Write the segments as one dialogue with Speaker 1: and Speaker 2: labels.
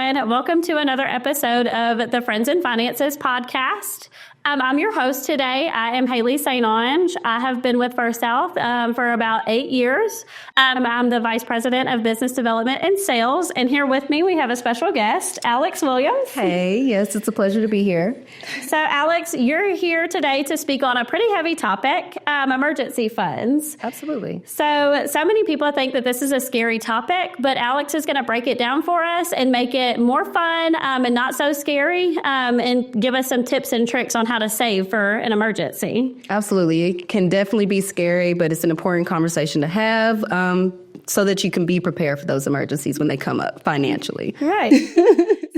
Speaker 1: everyone. Welcome to another episode of the Friends and Finances podcast. I'm your host today. I am Hayley St. Onge. I have been with First South for about 8 years. I'm the Vice President of Business Development and Sales. And here with me, we have a special guest, Alex Williams.
Speaker 2: Hey, yes, it's a pleasure to be here.
Speaker 1: So, Alex, you're here today to speak on a pretty heavy topic, emergency funds.
Speaker 2: Absolutely.
Speaker 1: So many people think that this is a scary topic, but Alex is going to break it down for us and make it more fun and not so scary and give us some tips and tricks on how to save for an emergency.
Speaker 2: Absolutely. It can definitely be scary, but it's an important conversation to have so that you can be prepared for those emergencies when they come up financially.
Speaker 1: Right.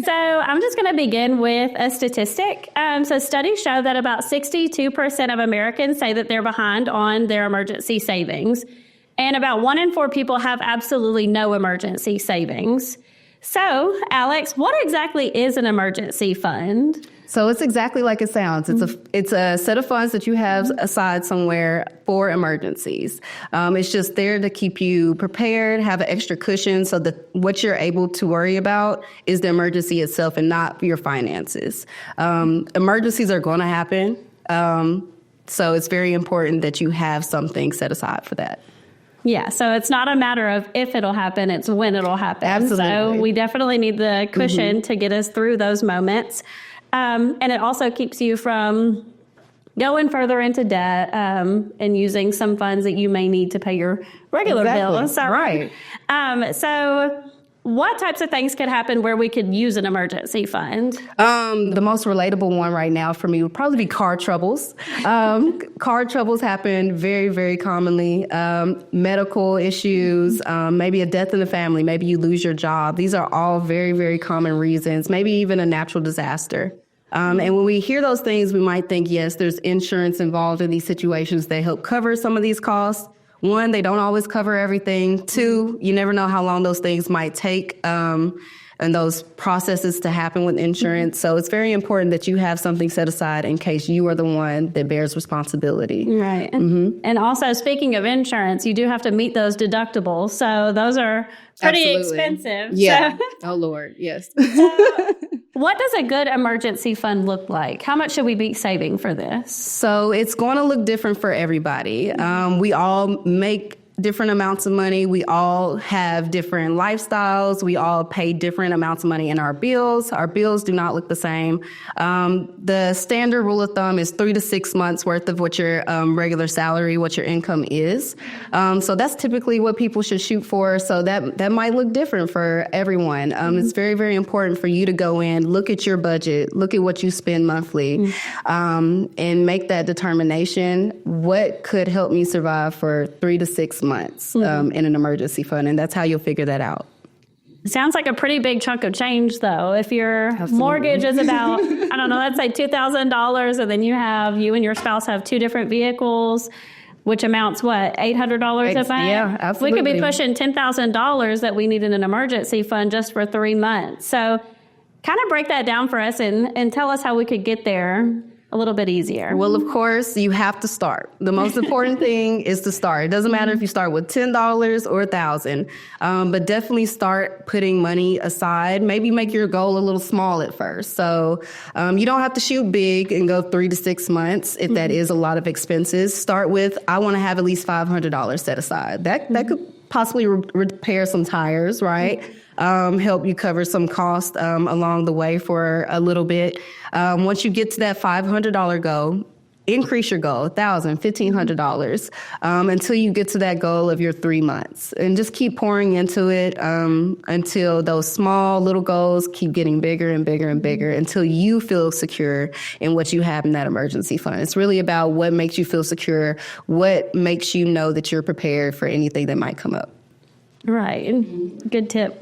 Speaker 1: So I'm just going to begin with a statistic. So studies show that about 62% of Americans say that they're behind on their emergency savings. And about 1 in 4 people have absolutely no emergency savings. So, Alex, what exactly is an emergency fund?
Speaker 2: So it's exactly like it sounds. It's a set of funds that you have aside somewhere for emergencies. It's just there to keep you prepared, have an extra cushion so that what you're able to worry about is the emergency itself and not your finances. Emergencies are going to happen. So it's very important that you have something set aside for that.
Speaker 1: Yeah, so it's not a matter of if it'll happen, it's when it'll happen.
Speaker 2: Absolutely.
Speaker 1: So we definitely need the cushion to get us through those moments. And it also keeps you from going further into debt and using some funds that you may need to pay your regular bills. So,
Speaker 2: right.
Speaker 1: So what types of things could happen where we could use an emergency fund?
Speaker 2: The most relatable one right now for me would probably be car troubles. Car troubles happen very, very commonly. Medical issues, maybe a death in the family, maybe you lose your job. These are all very, very common reasons, maybe even a natural disaster. And when we hear those things, we might think, yes, there's insurance involved in these situations. They help cover some of these costs. 1, they don't always cover everything. 2, you never know how long those things might take and those processes to happen with insurance. So it's very important that you have something set aside in case you are the one that bears responsibility.
Speaker 1: Right. Mm-hmm. And also, speaking of insurance, you do have to meet those deductibles. So those are pretty expensive.
Speaker 2: Yeah. Oh, Lord. Yes.
Speaker 1: What does a good emergency fund look like? How much should we be saving for this?
Speaker 2: So it's going to look different for everybody. We all make different amounts of money. We all have different lifestyles. We all pay different amounts of money in our bills. Our bills do not look the same. The standard rule of thumb is 3 to 6 months worth of what your regular salary, what your income is. So that's typically what people should shoot for. So that might look different for everyone. It's very, very important for you to go in, look at your budget, look at what you spend monthly, and make that determination. What could help me survive for 3 to 6 months in an emergency fund, and that's how you'll figure that out.
Speaker 1: Sounds like a pretty big chunk of change, though. If your mortgage is about, I don't know, let's say $2,000, and then you and your spouse have 2 different vehicles, which amounts, what, $800 a month?
Speaker 2: Yeah, absolutely.
Speaker 1: We could be pushing $10,000 that we need in an emergency fund just for 3 months. So kind of break that down for us and tell us how we could get there a little bit easier.
Speaker 2: Well, of course, you have to start. The most important thing is to start. It doesn't matter if you start with $10 or $1,000, but definitely start putting money aside. Maybe make your goal a little small at first. So you don't have to shoot big and go 3 to 6 months if that is a lot of expenses. Start with, I want to have at least $500 set aside. That could possibly repair some tires, right? Help you cover some cost along the way for a little bit. Once you get to that $500 goal, increase your goal, $1,000, $1,500, until you get to that goal of your 3 months. And just keep pouring into it until those small little goals keep getting bigger and bigger and bigger until you feel secure in what you have in that emergency fund. It's really about what makes you feel secure, what makes you know that you're prepared for anything that might come up.
Speaker 1: Right. Good tip.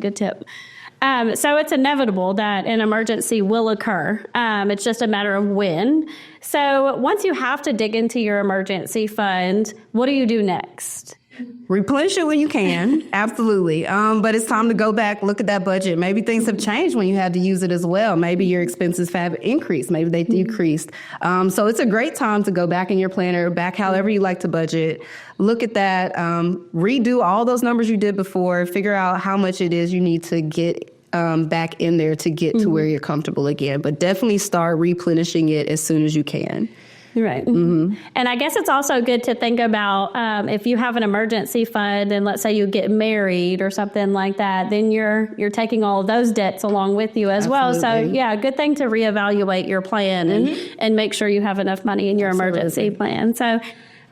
Speaker 1: So it's inevitable that an emergency will occur. It's just a matter of when. So once you have to dig into your emergency fund, what do you do next?
Speaker 2: Replenish it when you can, absolutely. But it's time to go back, look at that budget. Maybe things have changed when you had to use it as well. Maybe your expenses have increased. Maybe they decreased. So it's a great time to go back in your planner, back however you like to budget. Look at that, redo all those numbers you did before, figure out how much it is you need to get back in there to get to where you're comfortable again. But definitely start replenishing it as soon as you can.
Speaker 1: Right. And I guess it's also good to think about if you have an emergency fund and let's say you get married or something like that, then you're taking all of those debts along with you as well. So, yeah, good thing to reevaluate your plan and make sure you have enough money in your emergency plan. So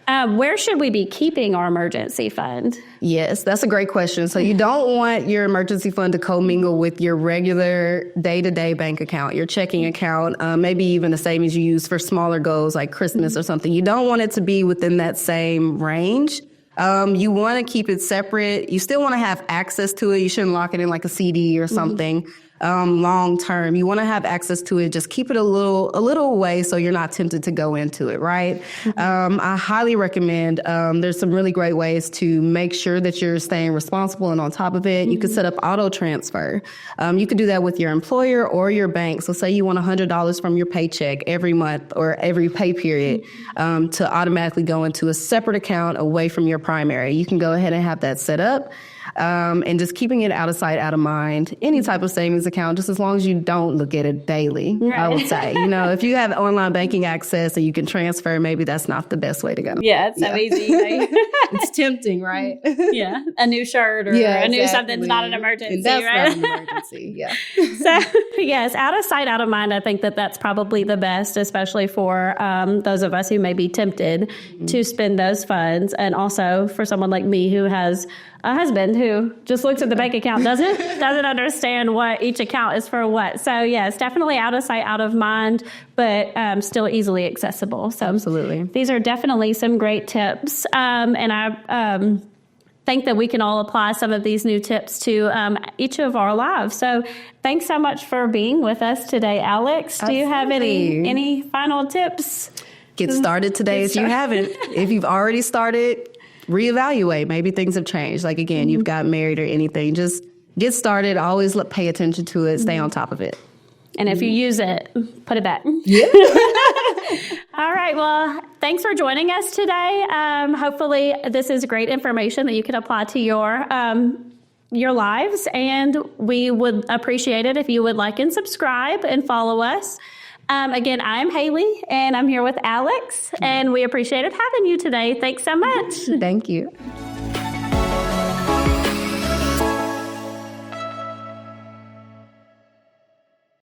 Speaker 1: where should we be keeping our emergency fund?
Speaker 2: Yes, that's a great question. So you don't want your emergency fund to commingle with your regular day-to-day bank account, your checking account, maybe even the savings you use for smaller goals like Christmas or something. You don't want it to be within that same range. You want to keep it separate. You still want to have access to it. You shouldn't lock it in like a CD or something. Long term, you want to have access to it. Just keep it a little away so you're not tempted to go into it, right? I highly recommend, there's some really great ways to make sure that you're staying responsible and on top of it. You can set up auto transfer. You can do that with your employer or your bank. So say you want $100 from your paycheck every month or every pay period to automatically go into a separate account away from your primary. You can go ahead and have that set up. And just keeping it out of sight, out of mind, any type of savings account, just as long as you don't look at it daily, right. I would say. If you have online banking access and you can transfer, maybe that's not the best way to go.
Speaker 1: Yeah, it's so easy.
Speaker 2: It's tempting, right?
Speaker 1: Yeah, a new shirt or a new something's not an emergency,
Speaker 2: and that's
Speaker 1: right?
Speaker 2: not an emergency, yeah.
Speaker 1: So, yes, out of sight, out of mind, I think that's probably the best, especially for those of us who may be tempted to spend those funds. And also for someone like me who has a husband who just looks at the bank account, doesn't understand what each account is for what. So yes, definitely out of sight, out of mind, but still easily accessible. So
Speaker 2: absolutely,
Speaker 1: these are definitely some great tips, and I think that we can all apply some of these new tips to each of our lives. So thanks so much for being with us today, Alex. Do you have any final tips?
Speaker 2: Get started today if you haven't. If you've already started, reevaluate. Maybe things have changed. Like, again, you've got married or anything. Just get started. Always pay attention to it. Stay on top of it.
Speaker 1: And if you use it, put it back.
Speaker 2: Yeah.
Speaker 1: All right. Well, thanks for joining us today. Hopefully this is great information that you can apply to your lives. And we would appreciate it if you would like and subscribe and follow us. Again, I'm Hayley, and I'm here with Alex, and we appreciated having you today. Thanks so much.
Speaker 2: Thank you.